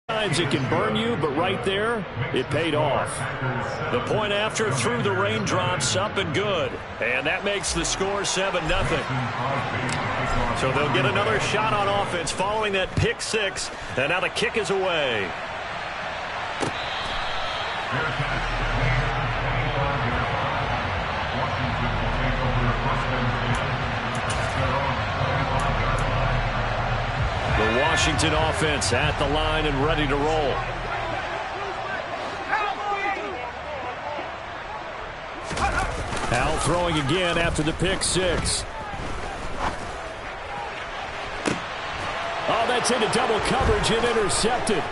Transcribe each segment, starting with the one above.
Sometimes it can burn you, but right there, it paid off. The point after threw the raindrops up and good. And that makes the score 7-0. So they'll get another shot on offense following that pick six. And now the kick is away. The Washington offense at the line and ready to roll. Al throwing again after the pick six. Oh, that's into double coverage and intercepted.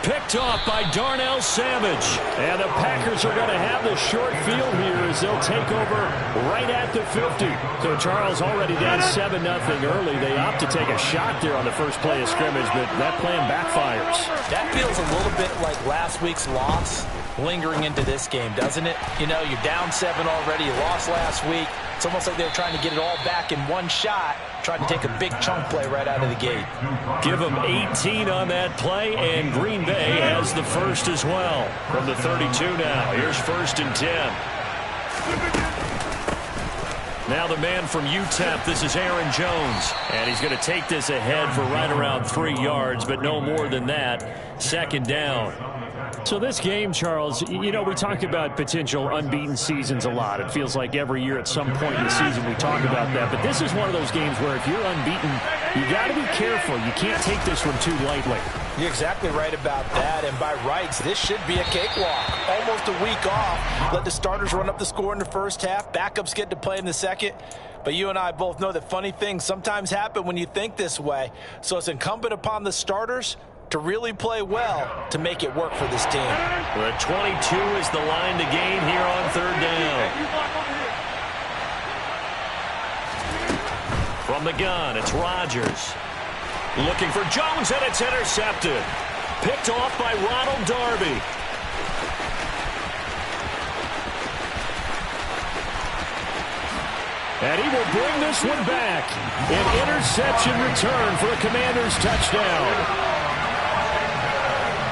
Picked off by Darnell Savage. And the Packers are going to have the short field here as they'll take over right at the 50. So Charles already down 7-0 early. They opt to take a shot there on the first play of scrimmage, but that plan backfires. That feels a little bit like last week's loss lingering into this game, doesn't it? You know, you're down 7 already. You lost last week. It's almost like they're trying to get it all back in one shot, trying to take a big chunk play right out of the gate. Give them 18 on that play, and Green Bay has the first as well. From the 32 now, here's 1st and 10. Now the man from UTEP, this is Aaron Jones. And he's going to take this ahead for right around 3 yards, but no more than that. 2nd down. So this game, Charles, you know, we talk about potential unbeaten seasons a lot. It feels like every year at some point in the season we talk about that. But this is one of those games where if you're unbeaten, you got to be careful. You can't take this one too lightly. You're exactly right about that. And by rights, this should be a cakewalk. Almost a week off. Let the starters run up the score in the first half. Backups get to play in the second. But you and I both know that funny things sometimes happen when you think this way. So it's incumbent upon the starters to really play well to make it work for this team. The 22 is the line to gain here on 3rd down. From the gun, it's Rodgers. Looking for Jones, and it's intercepted. Picked off by Ronald Darby. And he will bring this one back. An interception return for a Commanders touchdown.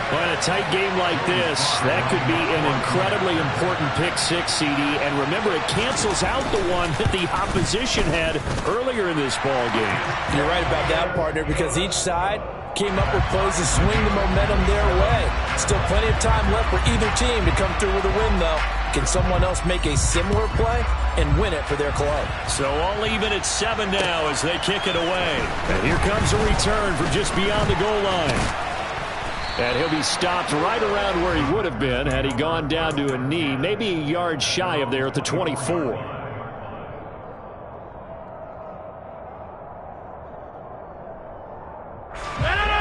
Well, in a tight game like this, that could be an incredibly important pick six, CD. And remember, it cancels out the one that the opposition had earlier in this ball game. You're right about that, partner, because each side came up with plays to swing the momentum their way. Still plenty of time left for either team to come through with a win, though. Can someone else make a similar play and win it for their club? So all even at 7 now as they kick it away. And here comes a return from just beyond the goal line. And he'll be stopped right around where he would have been had he gone down to a knee, maybe a yard shy of there at the 24.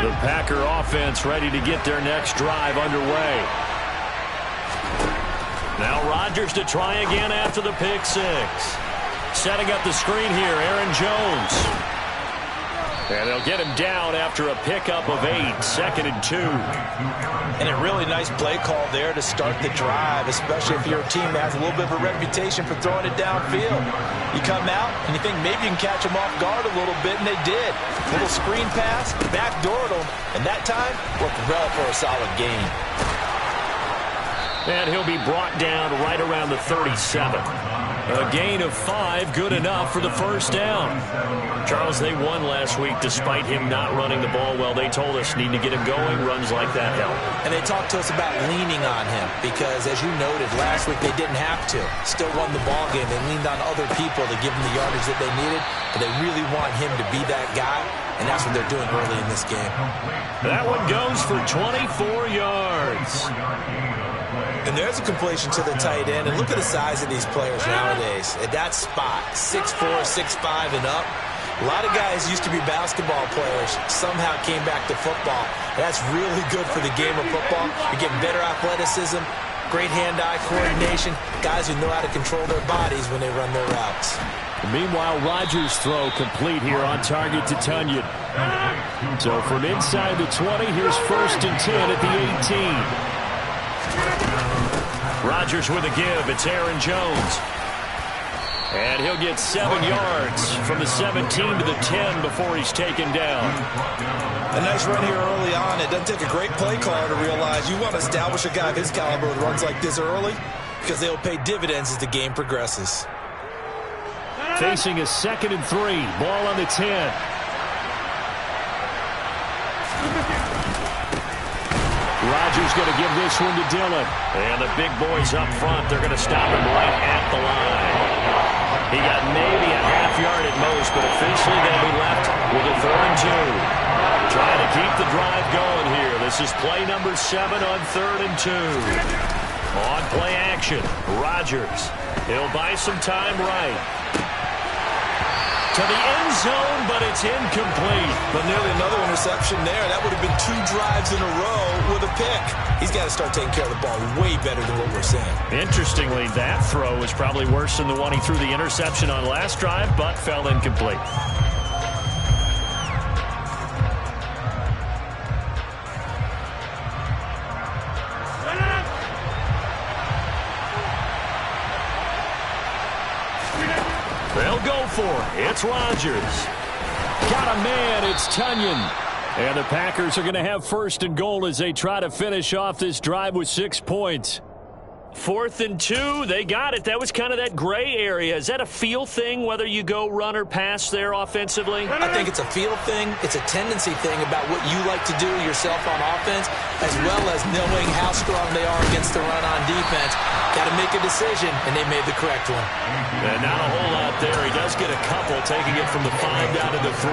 The Packer offense ready to get their next drive underway. Now Rodgers to try again after the pick six. Setting up the screen here, Aaron Jones. And they'll get him down after a pickup of 8, 2nd and 2. And a really nice play call there to start the drive, especially if you're a team that has a little bit of a reputation for throwing it downfield. You come out and you think maybe you can catch them off guard a little bit, and they did. A little screen pass, backdoored them, and that time worked well for a solid gain. And he'll be brought down right around the 37. A gain of 5, good enough for the first down. Charles, they won last week despite him not running the ball well. They told us need to get him going. Runs like that help. And they talked to us about leaning on him because, as you noted, last week they didn't have to. Still won the ball game. They leaned on other people to give them the yardage that they needed, but they really want him to be that guy, and that's what they're doing early in this game. That one goes for 24 yards. And there's a completion to the tight end. And look at the size of these players nowadays. At that spot, 6'4", 6'5", and up. A lot of guys used to be basketball players, somehow came back to football. That's really good for the game of football. You're getting better athleticism, great hand-eye coordination, guys who know how to control their bodies when they run their routes. Meanwhile, Rodgers' throw complete here on target to Tunyon. So from inside the 20, here's 1st and 10 at the 18. Rodgers with a give. It's Aaron Jones. And he'll get 7 yards from the 17 to the 10 before he's taken down. A nice run here early on. It doesn't take a great play caller to realize you want to establish a guy of his caliber with runs like this early because they'll pay dividends as the game progresses. Facing a 2nd and 3. Ball on the 10. Rodgers going to give this one to Dillon. And the big boys up front, they're going to stop him right at the line. He got maybe a half yard at most, but officially they'll be left with a 4th and 2. Trying to keep the drive going here. This is play number 7 on 3rd and 2. On play action, Rodgers. He'll buy some time right. To the end zone, but it's incomplete. But nearly another interception there. That would have been 2 drives in a row with a pick. He's got to start taking care of the ball way better than what we're seeing. Interestingly, that throw was probably worse than the one he threw the interception on last drive, but fell incomplete. They'll go for it. It's Rodgers. Got a man. It's Tunyon. And the Packers are going to have 1st and goal as they try to finish off this drive with 6 points. 4th and 2. They got it. That was kind of that gray area. Is that a feel thing, whether you go run or pass there offensively? I think it's a feel thing. It's a tendency thing about what you like to do yourself on offense, as well as knowing how strong they are against the run on defense. Got to make a decision, and they made the correct one. And not a whole lot there. He does get a couple, taking it from the 5 down to the 3.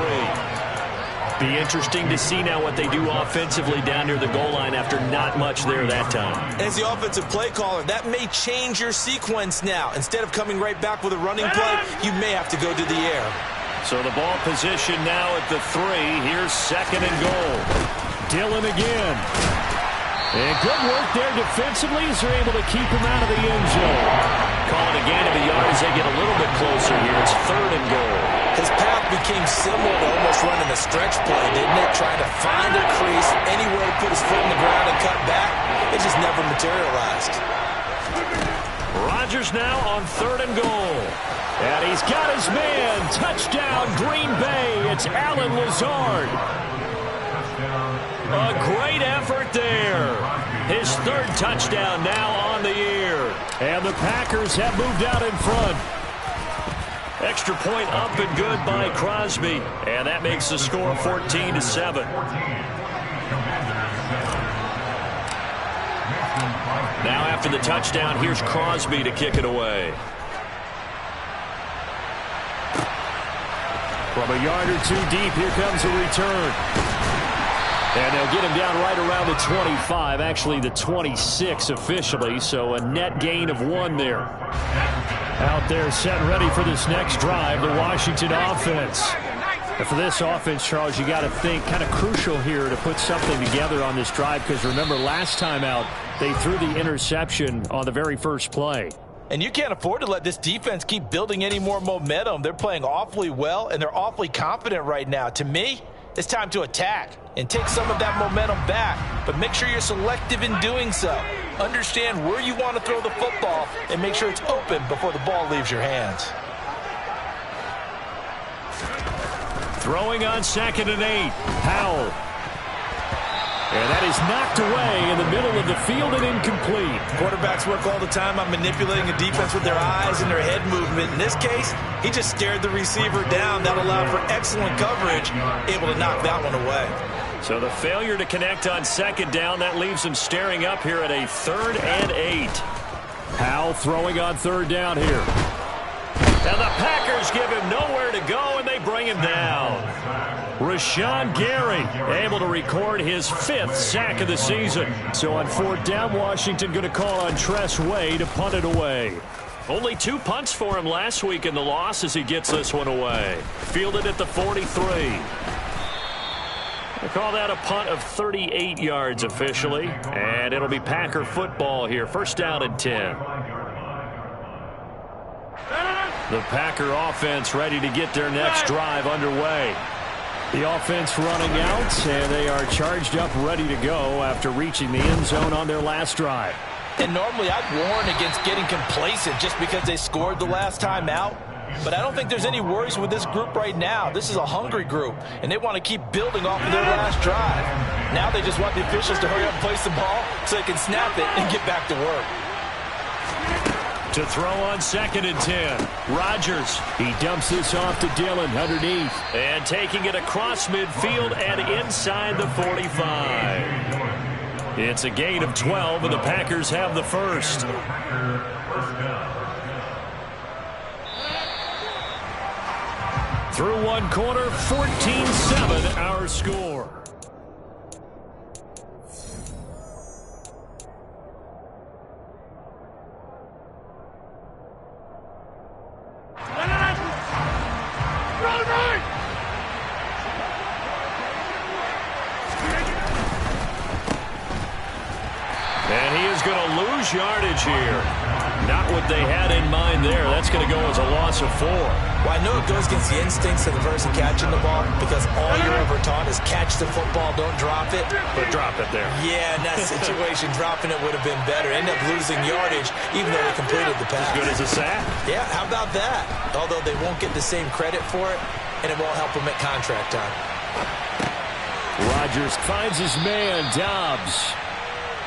Be interesting to see now what they do offensively down near the goal line after not much there that time. As the offensive play caller, that may change your sequence now. Instead of coming right back with a running play, you may have to go to the air. So the ball position now at the 3. Here's 2nd and goal. Dillon again. And good work there defensively as they're able to keep him out of the end zone. Calling a gain of a yard as they get a little bit closer here. It's 3rd and goal. His path became similar to almost running a stretch play, didn't it? Trying to find a crease, anywhere to put his foot in the ground and cut back. It just never materialized. Rodgers now on 3rd and goal. And he's got his man. Touchdown, Green Bay. It's Allen Lazard. A great effort there. His 3rd touchdown now on the year. And the Packers have moved out in front. Extra point up and good by Crosby. And that makes the score 14-7. Now after the touchdown, here's Crosby to kick it away. From a yard or 2 deep, here comes a return. And they'll get him down right around the 25, actually the 26 officially, so a net gain of 1 there. Out there set ready for this next drive, the Washington offense. And for this offense, Charles, you got to think kind of crucial here to put something together on this drive, because remember last time out, they threw the interception on the very first play. And you can't afford to let this defense keep building any more momentum. They're playing awfully well, and they're awfully confident right now. To me, it's time to attack and take some of that momentum back, but make sure you're selective in doing so. Understand where you want to throw the football and make sure it's open before the ball leaves your hands. Throwing on 2nd and 8, Powell. And that is knocked away in the middle of the field and incomplete. Quarterbacks work all the time on manipulating a defense with their eyes and their head movement. In this case, he just stared the receiver down. That allowed for excellent coverage, able to knock that one away. So the failure to connect on 2nd down, that leaves him staring up here at a 3rd and 8. Powell throwing on 3rd down here. And the Packers give him nowhere to go, and they bring him down. Rashawn Gary able to record his 5th sack of the season. So on 4th down, Washington going to call on Tress Way to punt it away. Only 2 punts for him last week in the loss as he gets this one away. Fielded at the 43. They call that a punt of 38 yards officially. And it'll be Packer football here. 1st down and 10. The Packer offense ready to get their next drive underway. The offense running out, and they are charged up, ready to go after reaching the end zone on their last drive. And normally I'd warn against getting complacent just because they scored the last time out. But I don't think there's any worries with this group right now. This is a hungry group, and they want to keep building off of their last drive. Now they just want the officials to hurry up and place the ball so they can snap it and get back to work. To throw on 2nd and 10. Rodgers. He dumps this off to Dillon underneath. And taking it across midfield and inside the 45. It's a gain of 12, and the Packers have the first. Through one quarter, 14-7 our score. And he is going to lose yardage here. Not what they had in mind there. That's going to go as a loss of 4. Well, I know it goes against the instincts of the person catching the ball because all you're ever taught is catch the football, don't drop it. But drop it there. Yeah, in that situation, dropping it would have been better. End up losing yardage even though they completed the pass. As good as a sack. Yeah, how about that? Although they won't get the same credit for it, and it won't help them at contract time. Rodgers finds his man, Dobbs.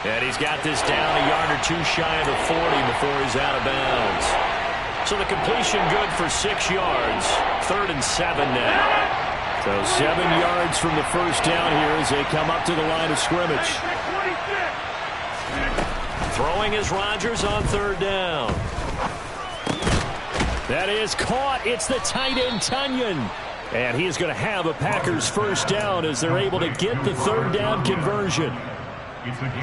And he's got this down a yard or 2 shy of the 40 before he's out of bounds. So the completion good for 6 yards. 3rd and 7 now. So 7 yards from the first down here as they come up to the line of scrimmage. Throwing is Rodgers on 3rd down. That is caught. It's the tight end, Tunyon. And he is going to have a Packers first down as they're able to get the 3rd down conversion.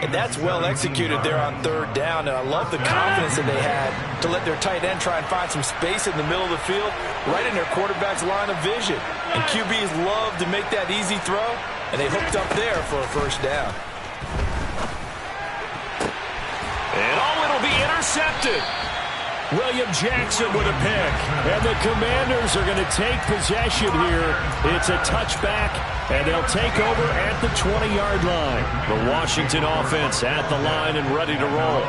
And that's well executed there on 3rd down. And I love the confidence that they had to let their tight end try and find some space in the middle of the field, right in their quarterback's line of vision. And QBs love to make that easy throw, and they hooked up there for a first down. And it'll be intercepted. William Jackson with a pick. And the Commanders are going to take possession here. It's a touchback, and they'll take over at the 20-yard line. The Washington offense at the line and ready to roll.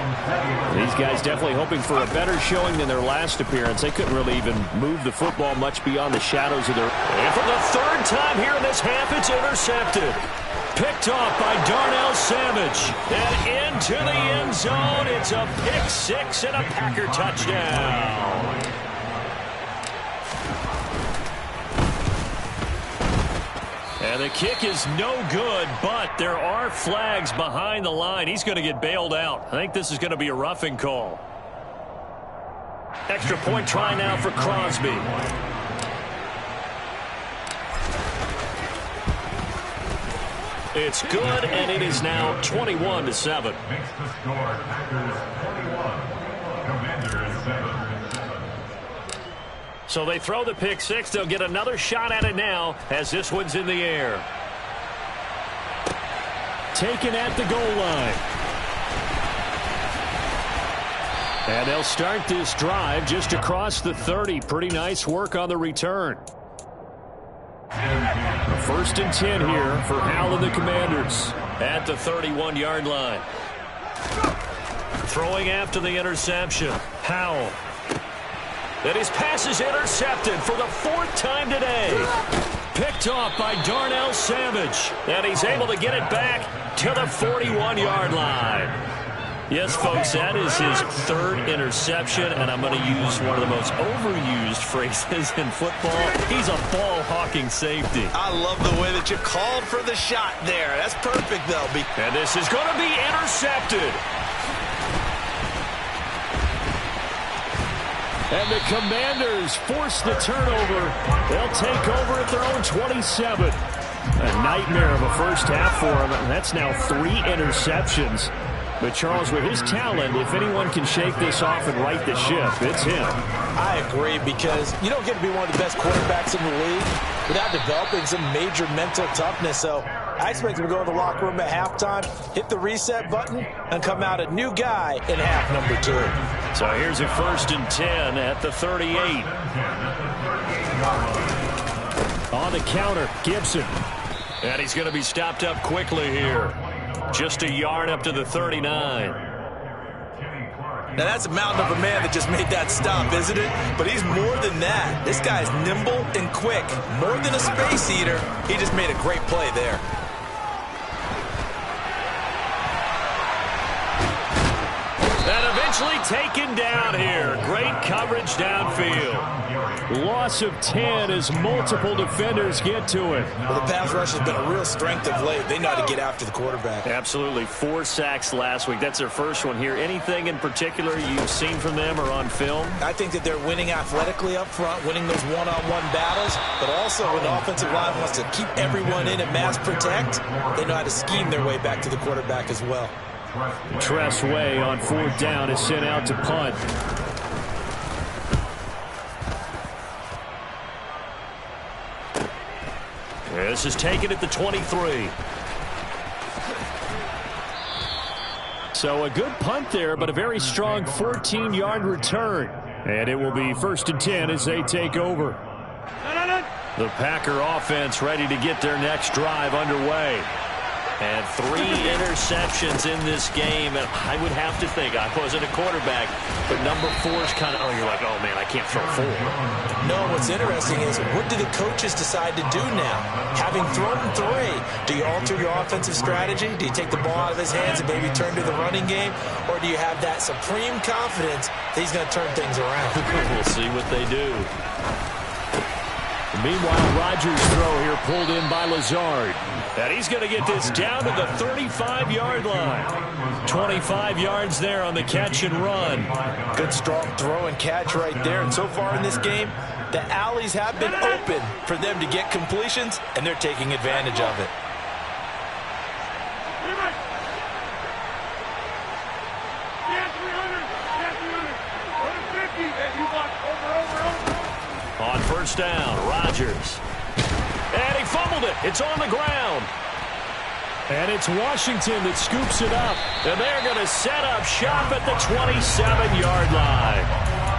These guys definitely hoping for a better showing than their last appearance. They couldn't really even move the football much beyond the shadows of their... And for the 3rd time here in this half, it's intercepted. Picked off by Darnell Savage. And into the end zone. It's a pick 6 and a Packer touchdown. And the kick is no good, but there are flags behind the line. He's going to get bailed out. I think this is going to be a roughing call. Extra point try now for Crosby. It's good, and it is now 21-7. Makes the score Packers 21, Commanders 7. So they throw the pick 6. They'll get another shot at it now as this one's in the air. Taken at the goal line. And they'll start this drive just across the 30. Pretty nice work on the return. 1st and 10 here for Howell and the Commanders at the 31-yard line. Throwing after the interception. Howell. And his pass is intercepted for the 4th time today. Picked off by Darnell Savage. And he's able to get it back to the 41-yard line. Yes, folks, that is his 3rd interception, and I'm going to use one of the most overused phrases in football. He's a ball-hawking safety. I love the way that you called for the shot there. That's perfect, though. And this is going to be intercepted. And the Commanders force the turnover. They'll take over at their own 27. A nightmare of a first half for him, and that's now 3 interceptions. But, Charles, with his talent, if anyone can shake this off and right the ship, it's him. I agree, because you don't get to be one of the best quarterbacks in the league without developing some major mental toughness. So I expect him to go to the locker room at halftime, hit the reset button, and come out a new guy in half number 2. So here's a 1st and 10 at the 38. On the counter, Gibson. And he's going to be stopped up quickly here. Just a yard up to the 39. Now, that's a mountain of a man that just made that stop, isn't it? But he's more than that. This guy's nimble and quick. More than a space eater. He just made a great play there. And eventually taken down here. Great coverage downfield. Loss of 10 as multiple defenders get to it. Well, the pass rush has been a real strength of late. They know how to get after the quarterback. Absolutely. 4 sacks last week. That's their first one here. Anything in particular you've seen from them or on film? I think that they're winning athletically up front, winning those one-on-one battles, but also when the offensive line wants to keep everyone in and mass protect, they know how to scheme their way back to the quarterback as well. Tress Way on 4th down is sent out to punt. This is taken at the 23. So a good punt there, but a very strong 14-yard return. And it will be 1st and 10 as they take over. The Packer offense ready to get their next drive underway. And 3 interceptions in this game. And I would have to think, I wasn't a quarterback, but number 4 is kind of, oh, you're like, oh, man, I can't throw 4. No, what's interesting is what do the coaches decide to do now? Having thrown 3, do you alter your offensive strategy? Do you take the ball out of his hands and maybe turn to the running game? Or do you have that supreme confidence that he's going to turn things around? We'll see what they do. Meanwhile, Rodgers' throw here pulled in by Lazard. And he's going to get this down to the 35-yard line. 25 yards there on the catch and run. Good strong throw and catch right there. And so far in this game, the alleys have been open for them to get completions, and they're taking advantage of it. On 1st down, Rodgers. And he fumbled it. It's on the ground. And it's Washington that scoops it up. And they're going to set up shop at the 27-yard line.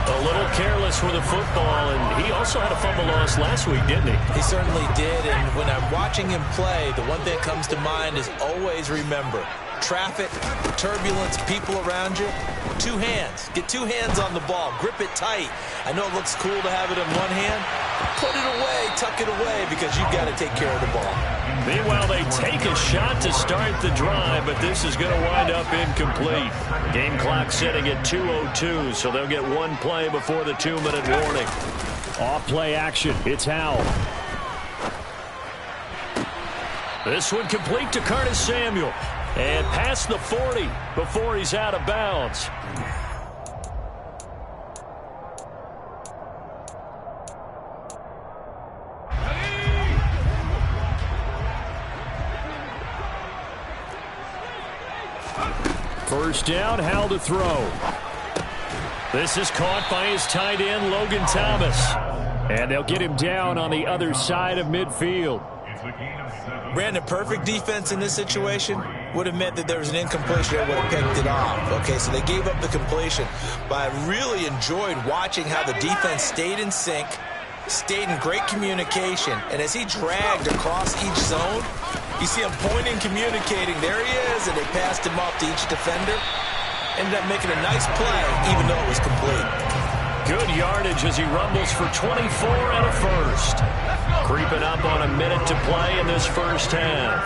A little careless with the football, and he also had a fumble loss last week, didn't he? He certainly did, and when I'm watching him play, the one thing that comes to mind is always remember, traffic, turbulence, people around you, 2 hands. Get 2 hands on the ball. Grip it tight. I know it looks cool to have it in one hand. Put it away, tuck it away, because you've got to take care of the ball. Meanwhile, they take a shot to start the drive, but this is going to wind up incomplete. Game clock sitting at 2:02, so they'll get 1 play before the 2-minute warning. Off-play action. It's Howell. This one complete to Curtis Samuel. And past the 40 before he's out of bounds. First down, Howell to throw. This is caught by his tight end, Logan Thomas. And they'll get him down on the other side of midfield. Brandon, perfect defense in this situation would have meant that there was an incompletion that would have picked it off. Okay, so they gave up the completion. But I really enjoyed watching how the defense stayed in sync, stayed in great communication, and as he dragged across each zone, you see him pointing, communicating. There he is, and they passed him off to each defender. Ended up making a nice play, even though it was complete. Good yardage as he rumbles for 24 and a first. Creeping up on a minute to play in this first half.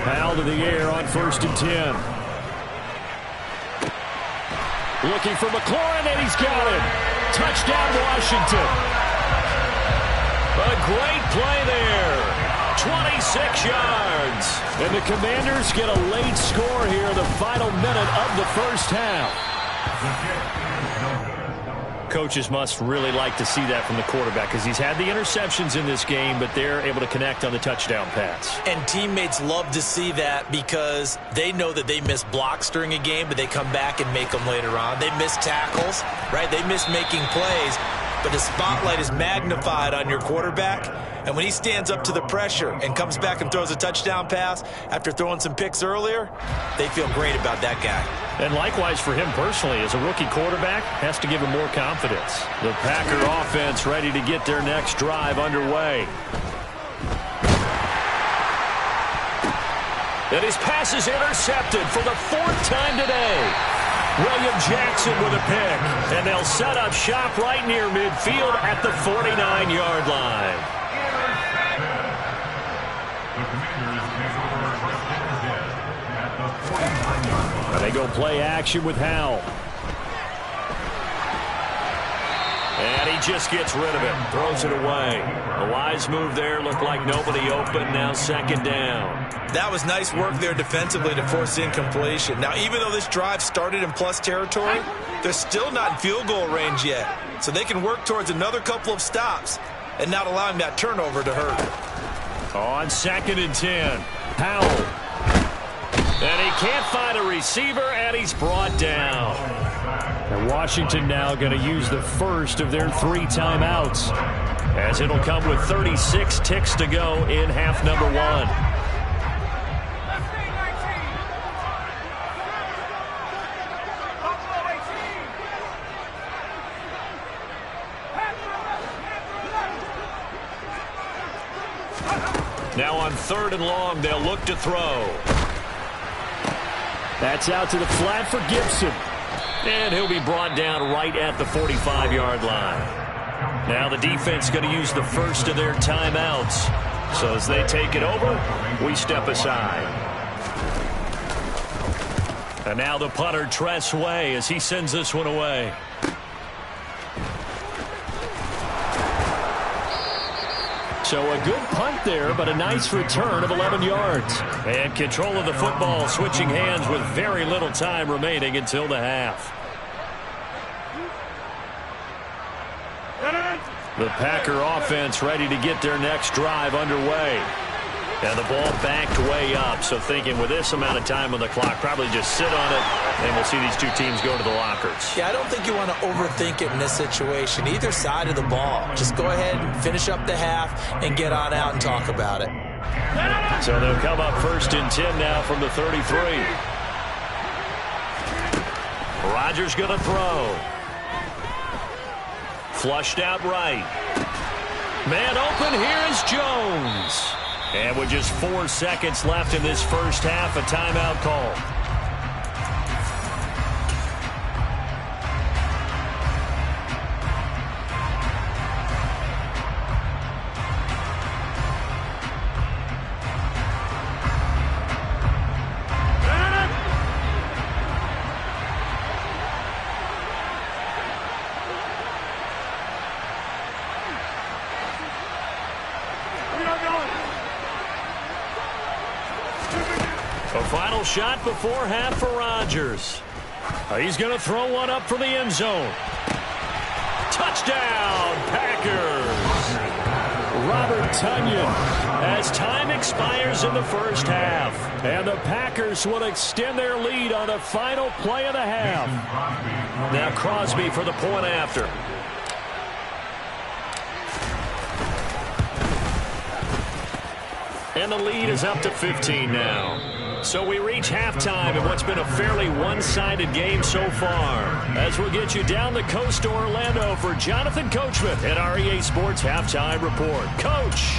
Howell to the air on 1st and 10. Looking for McLaurin, and he's got him. Touchdown, Washington. A great play there. 26 yards. And the Commanders get a late score here in the final minute of the first half. Coaches must really like to see that from the quarterback because he's had the interceptions in this game, but they're able to connect on the touchdown pass. And teammates love to see that because they know that they miss blocks during a game, but they come back and make them later on. They miss tackles, right? They miss making plays, but the spotlight is magnified on your quarterback. And when he stands up to the pressure and comes back and throws a touchdown pass after throwing some picks earlier, they feel great about that guy. And likewise for him personally, as a rookie quarterback, has to give him more confidence. The Packer offense ready to get their next drive underway. And his pass is intercepted for the 4th time today. William Jackson with a pick. And they'll set up shop right near midfield at the 49-yard line. And they go play action with Howell. And he just gets rid of it. Throws it away. A wise move there. Looked like nobody open. Now 2nd down. That was nice work there defensively to force incompletion. Now, even though this drive started in plus territory, they're still not in field goal range yet. So they can work towards another couple of stops and not allowing that turnover to hurt. On 2nd and 10. Howell. And he can't find a receiver, and he's brought down. And Washington now going to use the first of their 3 timeouts, as it'll come with 36 ticks to go in half number 1. Now on 3rd and long, they'll look to throw. That's out to the flat for Gibson. And he'll be brought down right at the 45-yard line. Now the defense going to use the first of their timeouts. So as they take it over, we step aside. And now the punter, Tress Way, as he sends this one away. So a good punt there, but a nice return of 11 yards. And control of the football, switching hands with very little time remaining until the half. The Packer offense ready to get their next drive underway. And the ball backed way up, so thinking with this amount of time on the clock, probably just sit on it, and we'll see these two teams go to the lockers. Yeah, I don't think you want to overthink it in this situation. Either side of the ball. Just go ahead and finish up the half and get on out and talk about it. So they'll come up 1st and 10 now from the 33. Rodgers going to throw. Flushed out right. Man open, here is Jones. And with just 4 seconds left in this first half, a timeout call. A final shot before half for Rodgers. He's going to throw one up for the end zone. Touchdown, Packers. Robert Tonyan, as time expires in the first half. And the Packers will extend their lead on the final play of the half. Now Crosby for the point after. And the lead is up to 15 now. So we reach halftime in what's been a fairly one-sided game so far. As we'll get you down the coast to Orlando for Jonathan Coachman at our EA Sports Halftime Report. Coach!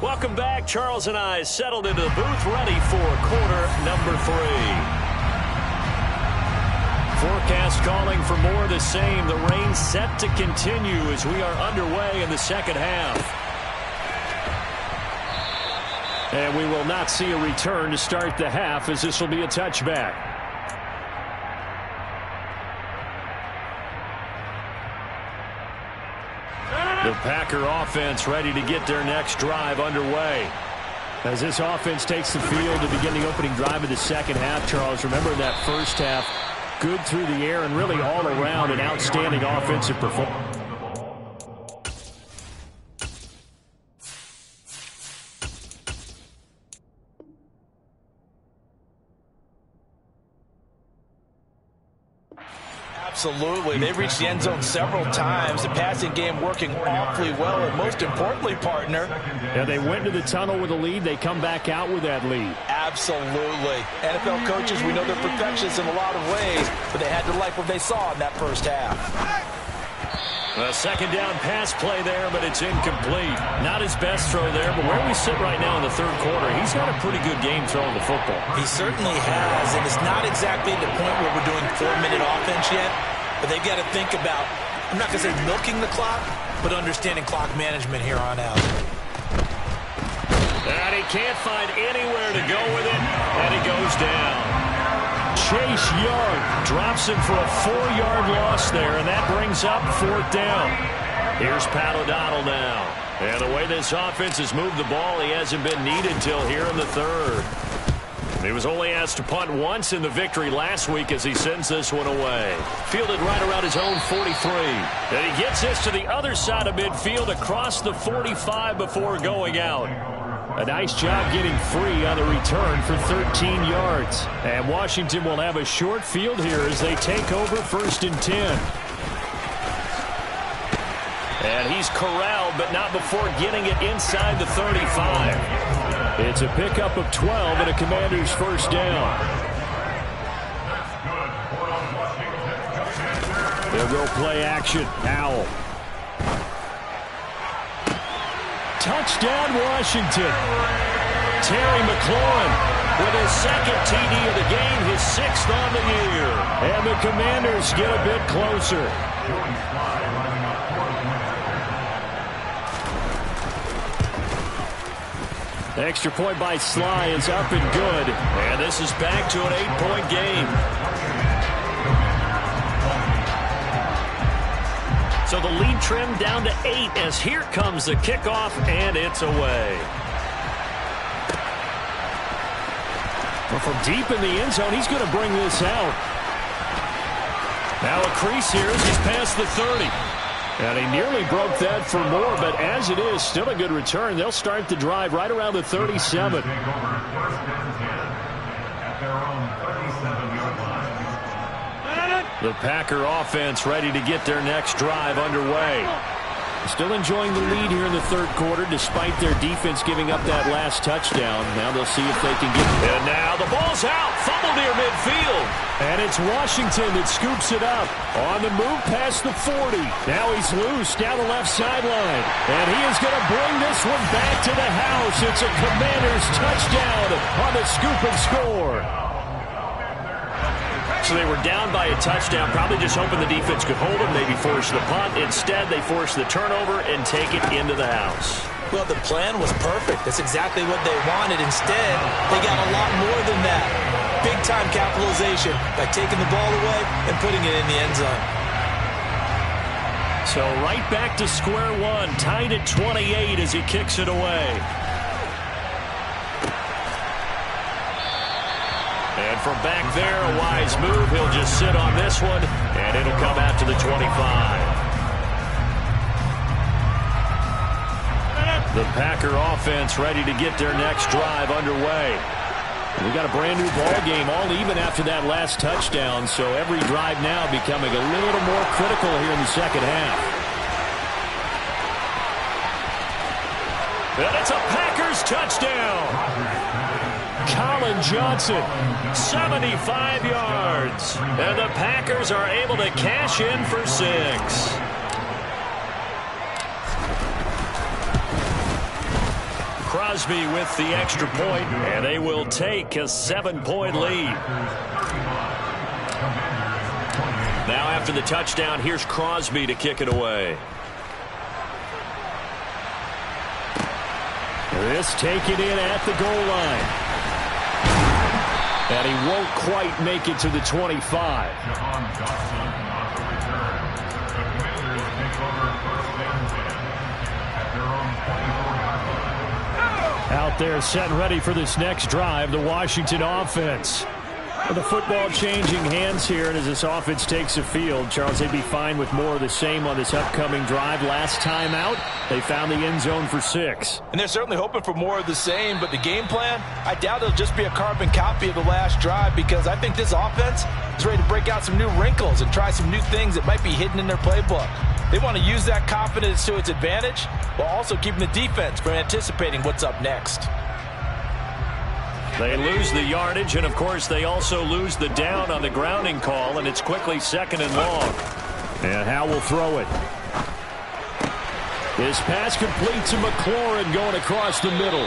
Welcome back. Charles and I settled into the booth ready for quarter number 3. Forecast calling for more of the same. The rain set to continue as we are underway in the second half. And we will not see a return to start the half, as this will be a touchback. The Packer offense ready to get their next drive underway. As this offense takes the field to begin the opening drive of the second half, Charles, remember that first half, good through the air and really all around an outstanding offensive performance. Absolutely. They've reached the end zone several times. The passing game working awfully well, and most importantly, partner. Yeah, they went to the tunnel with a lead. They come back out with that lead. Absolutely. NFL coaches, we know they're perfectionists in a lot of ways, but they had to like what they saw in that first half. A second down pass play there, but it's incomplete. Not his best throw there, but where we sit right now in the third quarter, he's had a pretty good game throwing the football. He certainly has, and it's not exactly the point where we're doing 4-minute offense yet, but they've got to think about, I'm not going to say milking the clock, but understanding clock management here on out. And he can't find anywhere to go with it, and he goes down. Chase Young drops him for a 4-yard loss there, and that brings up 4th down. Here's Pat O'Donnell now. And the way this offense has moved the ball, he hasn't been needed till here in the third. He was only asked to punt once in the victory last week as he sends this one away. Fielded right around his own 43. And he gets this to the other side of midfield across the 45 before going out. A nice job getting free on the return for 13 yards. And Washington will have a short field here as they take over 1st and 10. And he's corralled, but not before getting it inside the 35. It's a pickup of 12 and a Commanders' 1st down. They'll go play action. Powell. Touchdown, Washington. Terry McLaurin with his 2nd TD of the game, his 6th on the year. And the Commanders get a bit closer. The extra point by Sly is up and good. And this is back to an 8-point game. So the lead trimmed down to 8 as here comes the kickoff, and it's away. Well, from deep in the end zone, he's going to bring this out. Now a crease here as he's past the 30. And he nearly broke that for more, but as it is, still a good return. They'll start the drive right around the 37. The Packer offense ready to get their next drive underway. Still enjoying the lead here in the third quarter despite their defense giving up that last touchdown. Now they'll see if they can get it. And now the ball's out. Fumble near midfield. And it's Washington that scoops it up. On the move past the 40. Now he's loose down the left sideline. And he is going to bring this one back to the house. It's a Commanders touchdown on the scoop and score. So they were down by a touchdown, probably just hoping the defense could hold them, maybe force the punt. Instead, they force the turnover and take it into the house. Well, the plan was perfect. That's exactly what they wanted. Instead, they got a lot more than that. Big-time capitalization by taking the ball away and putting it in the end zone. So right back to square one, tied at 28 as he kicks it away. And from back there, a wise move. He'll just sit on this one, and it'll come out to the 25. The Packer offense ready to get their next drive underway. We got a brand new ball game, all even after that last touchdown, so every drive now becoming a little more critical here in the second half. And it's a Packers touchdown. Colin Johnson, 75 yards. And the Packers are able to cash in for 6. Crosby with the extra point, and they will take a 7-point lead. Now after the touchdown, here's Crosby to kick it away. This taken in at the goal line. And he won't quite make it to the 25. Out there set and ready for this next drive, the Washington offense. The football changing hands here, and as this offense takes the field, Charles, they'd be fine with more of the same on this upcoming drive. Last time out, they found the end zone for 6. And they're certainly hoping for more of the same, but the game plan, I doubt it'll just be a carbon copy of the last drive, because I think this offense is ready to break out some new wrinkles and try some new things that might be hidden in their playbook. They want to use that confidence to its advantage while also keeping the defense from anticipating what's up next. They lose the yardage, and of course they also lose the down on the grounding call, and it's quickly 2nd and long. And Howe will throw it. This pass complete to McLaurin going across the middle.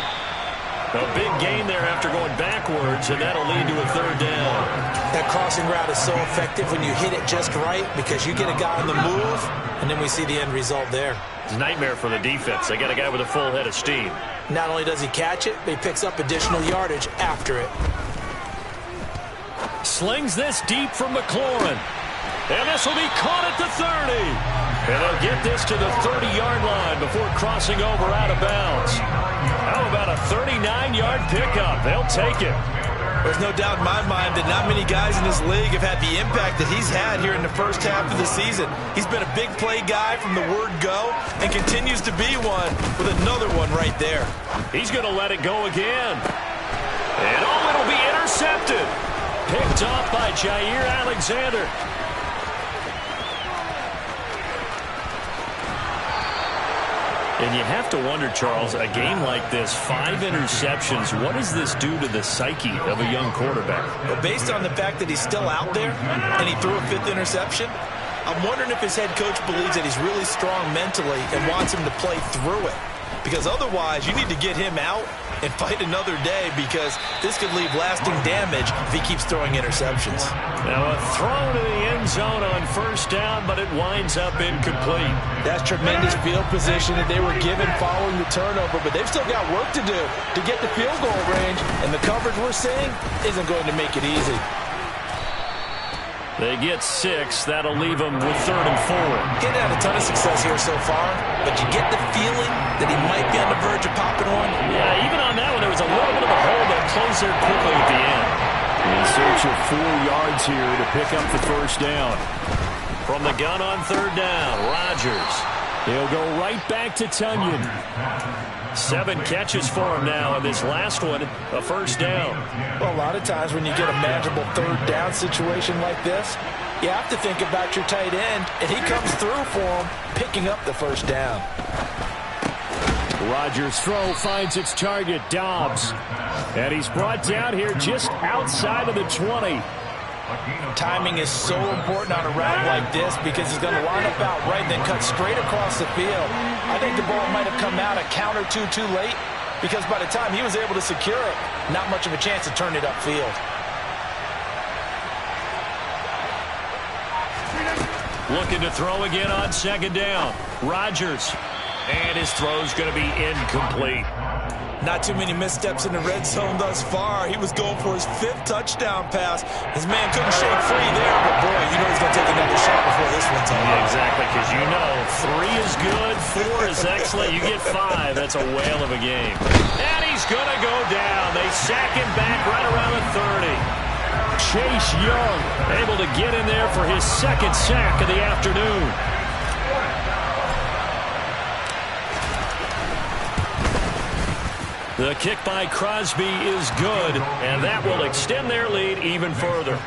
A big gain there after going backwards, and that'll lead to a third down. That crossing route is so effective when you hit it just right because you get a guy on the move, and then we see the end result there. It's a nightmare for the defense. They got a guy with a full head of steam. Not only does he catch it, but he picks up additional yardage after it. Slings this deep from McLaurin. And this will be caught at the 30. And they'll get this to the 30-yard line before crossing over out of bounds. How about a 39-yard pickup? They'll take it. There's no doubt in my mind that not many guys in this league have had the impact that he's had here in the first half of the season. He's been a big play guy from the word go and continues to be one with another one right there. He's going to let it go again. And it'll be intercepted. Picked off by Jair Alexander. And you have to wonder, Charles, a game like this, 5 interceptions, what does this do to the psyche of a young quarterback? Well, based on the fact that he's still out there and he threw a 5th interception, I'm wondering if his head coach believes that he's really strong mentally and wants him to play through it. Because otherwise, you need to get him out and fight another day because this could leave lasting damage if he keeps throwing interceptions. Now a throw to the end zone on first down, but it winds up incomplete. That's tremendous field position that they were given following the turnover, but they've still got work to do to get the field goal range, and the coverage we're seeing isn't going to make it easy. They get 6. That'll leave them with 3rd and 4. He's had a ton of success here so far, but you get the feeling that he might be on the verge of popping one. Yeah, even on that one, there was a little bit of a hole that closed there quickly at the end. In search of 4 yards here to pick up the first down. From the gun on 3rd down, Rodgers. He'll go right back to Tonyan. 7 catches for him now, and this last one, a first down. Well, a lot of times when you get a manageable 3rd down situation like this, you have to think about your tight end, and he comes through for him, picking up the first down. Rodgers' throw finds its target, Dobbs. And he's brought down here just outside of the 20. Timing is so important on a route like this because he's going to line up out right and then cut straight across the field. I think the ball might have come out a count or two too late because by the time he was able to secure it, not much of a chance to turn it upfield. Looking to throw again on 2nd down. Rodgers. And his throw's going to be incomplete. Not too many missteps in the red zone thus far. He was going for his 5th touchdown pass. His man couldn't shake free there, but boy, you know he's going to take another shot before this one's over. Yeah, exactly, because you know 3 is good, 4 is excellent. You get 5, that's a whale of a game. And he's going to go down. They sack him back right around the 30. Chase Young able to get in there for his 2nd sack of the afternoon. The kick by Crosby is good, and that will extend their lead even further.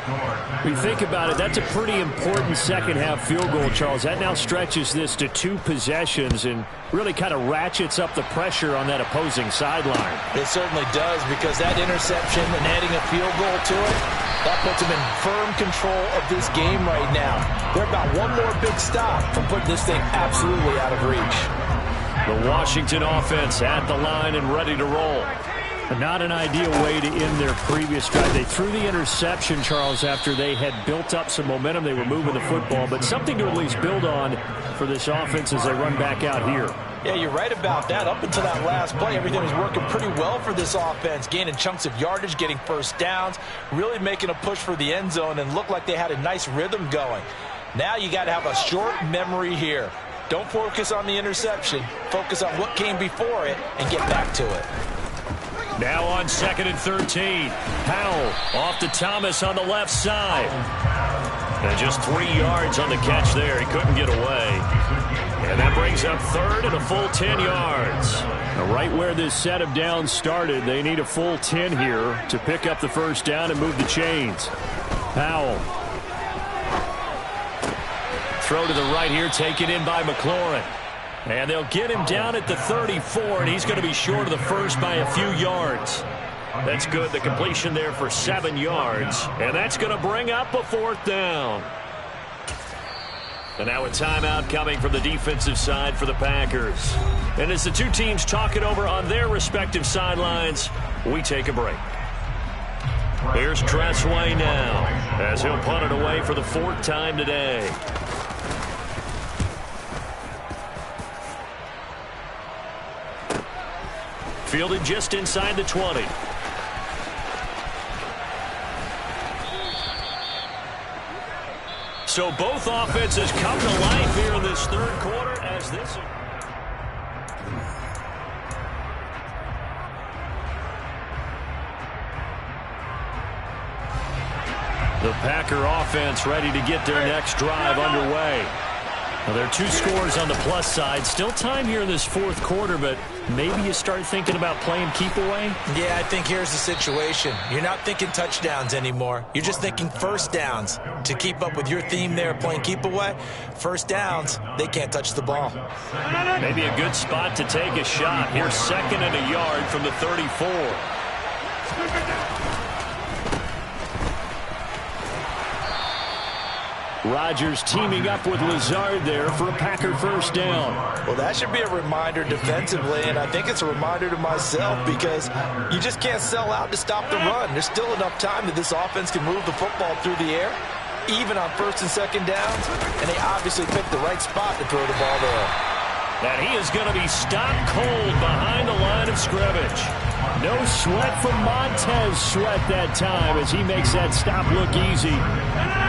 When you think about it, that's a pretty important second-half field goal, Charles. That now stretches this to 2 possessions and really kind of ratchets up the pressure on that opposing sideline. It certainly does because that interception and adding a field goal to it, that puts them in firm control of this game right now. They're about one more big stop from putting this thing absolutely out of reach. The Washington offense at the line and ready to roll. Not an ideal way to end their previous drive. They threw the interception, Charles, after they had built up some momentum. They were moving the football, but something to at least build on for this offense as they run back out here. Yeah, you're right about that. Up until that last play, everything was working pretty well for this offense, gaining chunks of yardage, getting first downs, really making a push for the end zone, and looked like they had a nice rhythm going. Now you got to have a short memory here. Don't focus on the interception. Focus on what came before it and get back to it. Now on 2nd and 13. Powell off to Thomas on the left side. And just 3 yards on the catch there. He couldn't get away. And that brings up 3rd and a full 10 yards. Now right where this set of downs started, they need a full 10 here to pick up the first down and move the chains. Powell. Throw to the right here, taken in by McLaurin. And they'll get him down at the 34, and he's going to be short of the first by a few yards. That's good. The completion there for 7 yards. And that's going to bring up a 4th down. And now a timeout coming from the defensive side for the Packers. And as the two teams talk it over on their respective sidelines, we take a break. Here's Tressway now as he'll punt it away for the 4th time today. Fielded just inside the 20. So both offenses come to life here in this 3rd quarter as this... The Packer offense ready to get their next drive underway. Well, there are 2 scores on the plus side. Still time here in this 4th quarter, but maybe you start thinking about playing keep away? Yeah, I think here's the situation. You're not thinking touchdowns anymore. You're just thinking first downs. To keep up with your theme there, playing keep away, first downs, they can't touch the ball. Maybe a good spot to take a shot. Here's 2nd and a yard from the 34. Rodgers teaming up with Lazard there for a Packer first down. Well, that should be a reminder defensively, and I think it's a reminder to myself because you just can't sell out to stop the run. There's still enough time that this offense can move the football through the air, even on 1st and 2nd downs, and they obviously picked the right spot to throw the ball there. And he is going to be stopped cold behind the line of scrimmage. No sweat from Montez Sweat that time as he makes that stop look easy.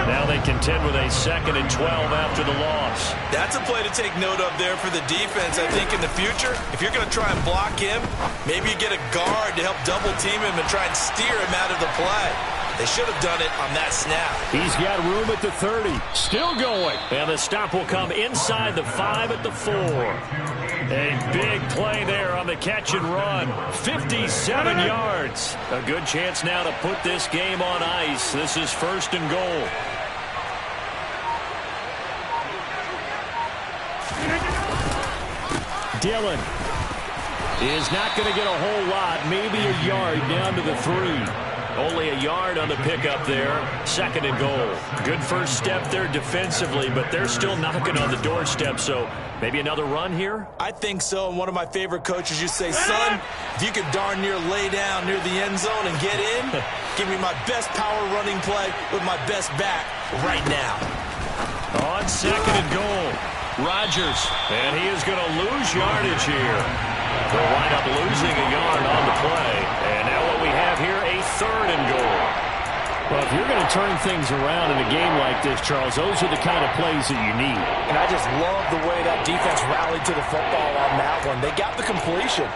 Now they contend with a 2nd and 12 after the loss. That's a play to take note of there for the defense. I think in the future, if you're going to try and block him, maybe you get a guard to help double team him and try and steer him out of the play. They should have done it on that snap. He's got room at the 30. Still going. And the stop will come inside the 5 at the 4. A big play there on the catch and run. 57 yards. A good chance now to put this game on ice. This is 1st and goal. Dillon is not going to get a whole lot. Maybe a yard down to the 3. Only a yard on the pickup there. 2nd and goal. Good first step there defensively, but they're still knocking on the doorstep, so maybe another run here? I think so, and one of my favorite coaches used to say, son, if you could darn near lay down near the end zone and get in, give me my best power running play with my best back right now. On 2nd and goal, Rodgers, and he is going to lose yardage here. They'll wind up losing a yard on the play. And now what we have here, a 3rd and goal. Well, if you're going to turn things around in a game like this, Charles, those are the kind of plays that you need. And I just love the way that defense rallied to the football on that one. They got the completion,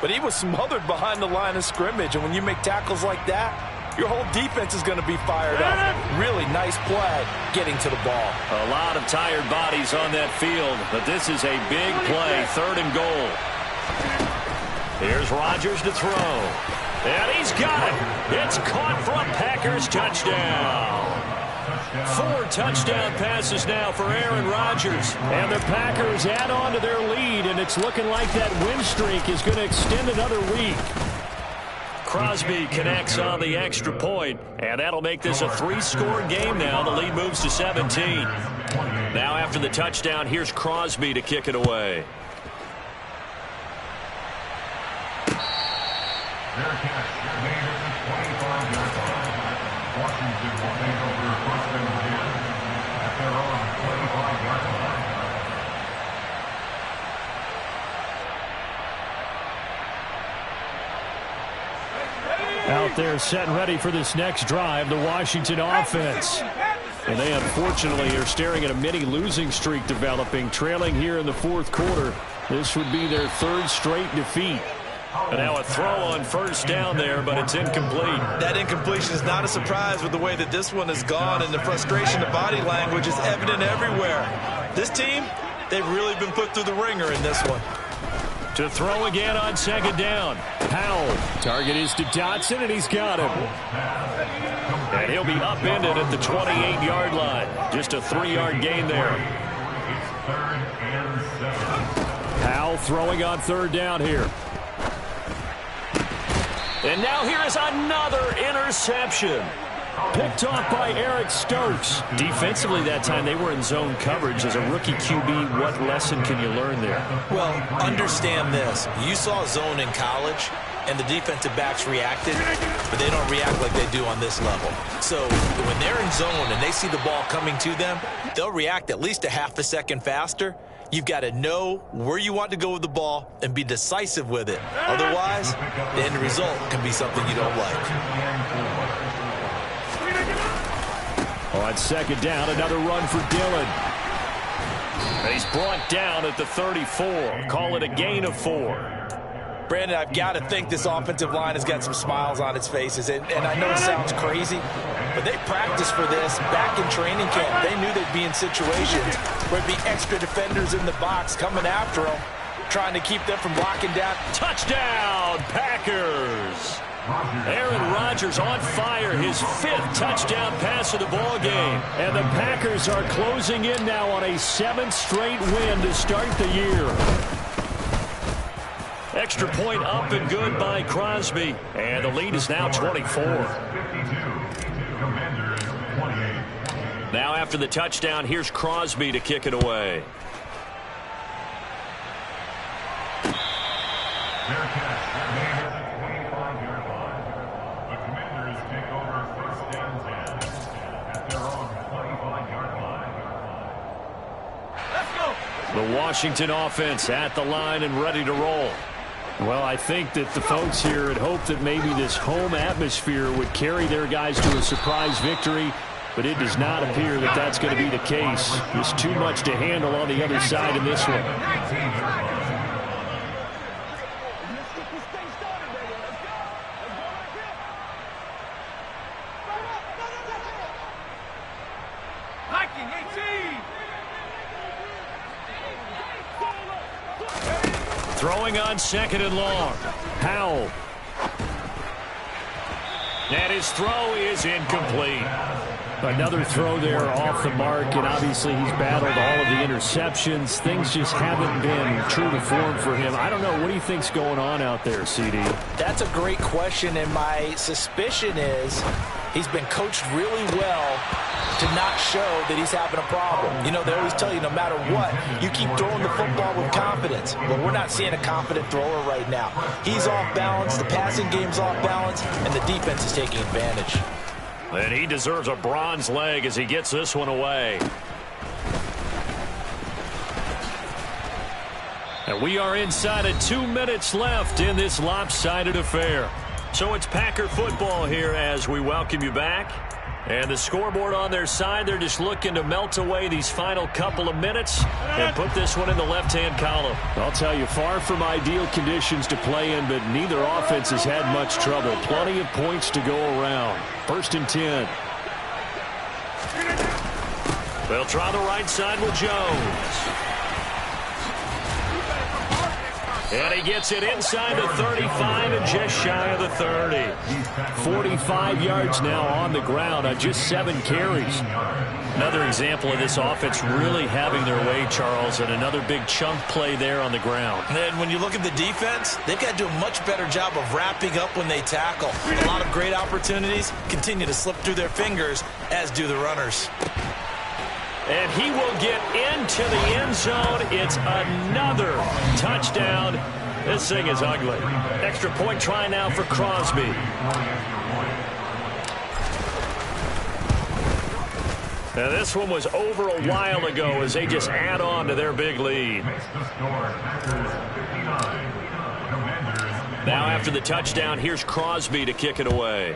but he was smothered behind the line of scrimmage. And when you make tackles like that, your whole defense is going to be fired up. Really nice play getting to the ball. A lot of tired bodies on that field, but this is a big play, 3rd and goal. Here's Rodgers to throw. And he's got it. It's caught for a Packers touchdown. 4 touchdown passes now for Aaron Rodgers. And the Packers add on to their lead, and it's looking like that win streak is going to extend another week. Crosby connects on the extra point, and that'll make this a 3-score game now. The lead moves to 17. Now after the touchdown, here's Crosby to kick it away. Their catch, made at the 25-yard line. Washington will take over 1st and 10 at their own 25-yard line. Out there set and ready for this next drive, the Washington offense. And they unfortunately are staring at a mini losing streak developing, trailing here in the 4th quarter. This would be their 3rd straight defeat. And now a throw on 1st down there, but it's incomplete. That incompletion is not a surprise with the way that this one has gone, and the frustration, the body language is evident everywhere. This team, they've really been put through the ringer in this one. To throw again on 2nd down. Powell. Target is to Dotson, and he's got him. And he'll be upended at the 28-yard line. Just a 3-yard gain there. It's 3rd and 7. Powell throwing on 3rd down here. And now here is another interception. Picked off by Eric Stokes. Defensively that time, they were in zone coverage. As a rookie QB, what lesson can you learn there? Well, understand this. You saw zone in college, and the defensive backs reacted, but they don't react like they do on this level. So when they're in zone and they see the ball coming to them, they'll react at least a half a second faster. You've got to know where you want to go with the ball and be decisive with it. Otherwise, the end result can be something you don't like. On second down, another run for Dillon. He's brought down at the 34. Call it a gain of 4. Brandon, I've got to think this offensive line has got some smiles on its faces. And I know it sounds crazy, but they practiced for this back in training camp. They knew they'd be in situations where there'd be extra defenders in the box coming after them, trying to keep them from locking down. Touchdown, Packers! Aaron Rodgers on fire, his 5th touchdown pass of the ball game. And the Packers are closing in now on a 7th straight win to start the year. Extra point up and good by Crosby. And the lead is now 24. Now after the touchdown, here's Crosby to kick it away. The Washington offense at the line and ready to roll. Well, I think that the folks here had hoped that maybe this home atmosphere would carry their guys to a surprise victory, but it does not appear that that's going to be the case. There's too much to handle on the other side in this one. Throwing on second and long. Howell. And his throw is incomplete. Another throw there off the mark, and obviously he's battled all of the interceptions. Things just haven't been true to form for him. I don't know. What do you think's going on out there, CD? That's a great question, and my suspicion is he's been coached really well to not show that he's having a problem. You know, they always tell you no matter what, you keep throwing the football with confidence. Well, we're not seeing a confident thrower right now. He's off balance, the passing game's off balance, and the defense is taking advantage. And he deserves a bronze leg as he gets this one away. And we are inside of 2 minutes left in this lopsided affair. So it's Packer football here as we welcome you back. And the scoreboard on their side, they're just looking to melt away these final couple of minutes and put this one in the left-hand column. I'll tell you, far from ideal conditions to play in, but neither offense has had much trouble. Plenty of points to go around. 1st and 10. They'll try the right side with Jones. And he gets it inside the 35 and just shy of the 30. 45 yards now on the ground on just 7 carries. Another example of this offense really having their way, Charles, and another big chunk play there on the ground. And when you look at the defense, they've got to do a much better job of wrapping up when they tackle. A lot of great opportunities continue to slip through their fingers, as do the runners. And he will get into the end zone. It's another touchdown. This thing is ugly. Extra point try now for Crosby. Now this one was over a while ago as they just add on to their big lead. Now after the touchdown, here's Crosby to kick it away.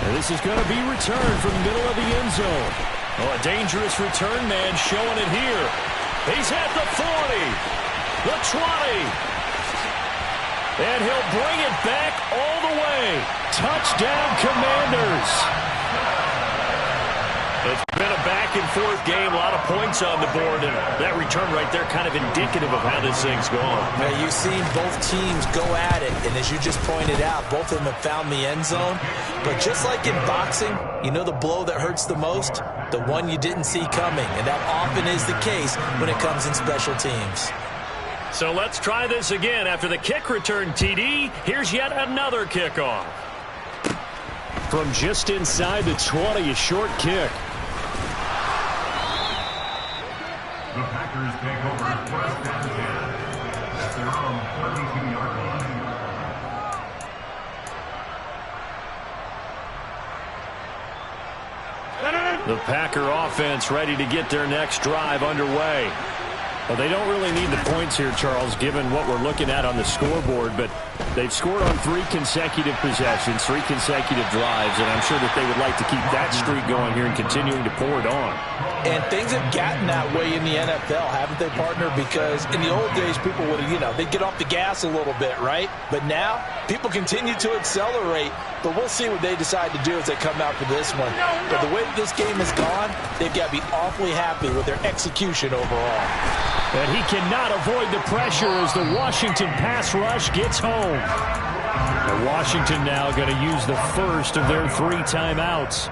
And this is going to be returned from the middle of the end zone. Oh, a dangerous return man showing it here. He's at the 40, the 20. And he'll bring it back all the way. Touchdown, Commanders. It's been a back-and-forth game, a lot of points on the board, and that return right there kind of indicative of how this thing's going. Now, you've seen both teams go at it, and as you just pointed out, both of them have found the end zone. But just like in boxing, you know the blow that hurts the most? The one you didn't see coming, and that often is the case when it comes in special teams. So let's try this again. After the kick return TD, here's yet another kickoff. From just inside the 20, a short kick. The Packers take over first and 10 at their own 32-yard line. The Packer offense ready to get their next drive underway. Well, they don't really need the points here, Charles, given what we're looking at on the scoreboard, but they've scored on 3 consecutive possessions, 3 consecutive drives, and I'm sure that they would like to keep that streak going here and continuing to pour it on. And things have gotten that way in the NFL, haven't they, partner? Because in the old days, people would have, they'd get off the gas a little bit, right? But now, people continue to accelerate, but we'll see what they decide to do as they come out for this one. But the way that this game has gone, they've got to be awfully happy with their execution overall. And he cannot avoid the pressure as the Washington pass rush gets home. And Washington now going to use the first of their 3 timeouts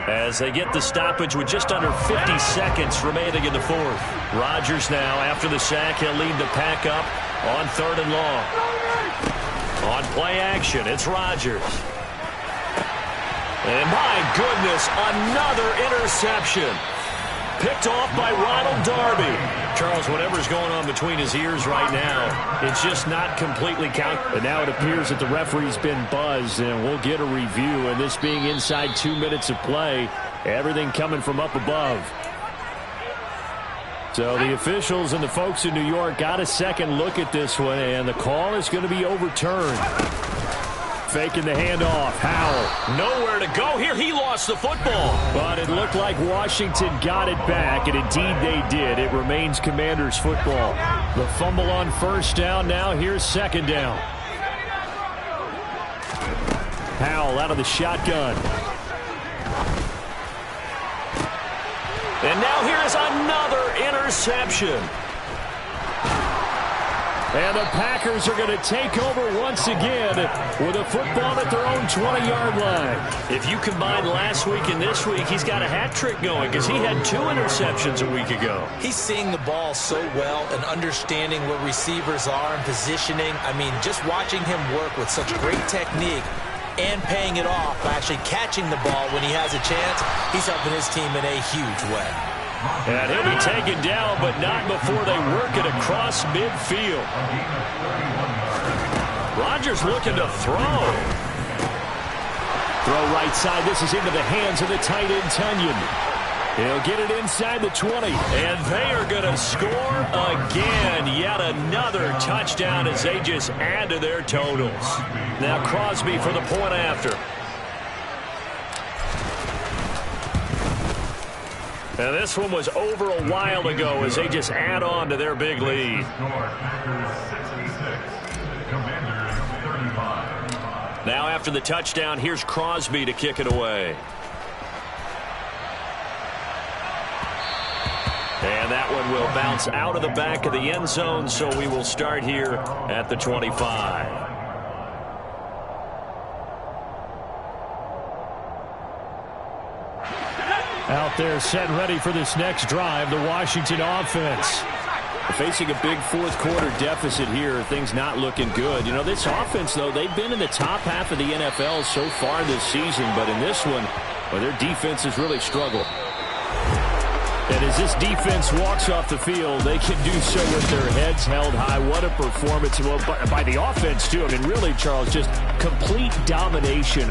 as they get the stoppage with just under 50 seconds remaining in the 4th. Rodgers now, after the sack, he'll lead the pack up on 3rd and long. On play action, it's Rodgers. And my goodness, another interception. Picked off by Ronald Darby. Charles, whatever's going on between his ears right now, it's just not completely counted. And now it appears that the referee's been buzzed, and we'll get a review. And this being inside 2 minutes of play, everything coming from up above. So the officials and the folks in New York got a second look at this one, and the call is going to be overturned. Faking the handoff. Howell. Nowhere to go here. He lost the football. But it looked like Washington got it back, and indeed they did. It remains Commanders football. The fumble on 1st down. Now here's 2nd down. Howell out of the shotgun. And now here's another interception. And the Packers are going to take over once again with a football at their own 20-yard line. If you combine last week and this week, he's got a hat trick going because he had 2 interceptions a week ago. He's seeing the ball so well and understanding where receivers are and positioning. I mean, just watching him work with such great technique and paying it off by actually catching the ball when he has a chance, he's helping his team in a huge way. And he'll be taken down, but not before they work it across midfield. Rodgers looking to throw. Throw right side. This is into the hands of the tight end, Tunyon. He'll get it inside the 20. And they are going to score again. Yet another touchdown as they just add to their totals. Now Crosby for the point after. And this one was over a while ago as they just add on to their big lead. Now after the touchdown, here's Crosby to kick it away. And that one will bounce out of the back of the end zone, so we will start here at the 25. Out there set and ready for this next drive, the Washington offense. Facing a big 4th quarter deficit here, things not looking good. This offense, though, they've been in the top half of the NFL so far this season, but in this one, well, their defense has really struggled. And as this defense walks off the field, they can do so with their heads held high. What a performance by the offense, too. I mean, really, Charles, just complete domination.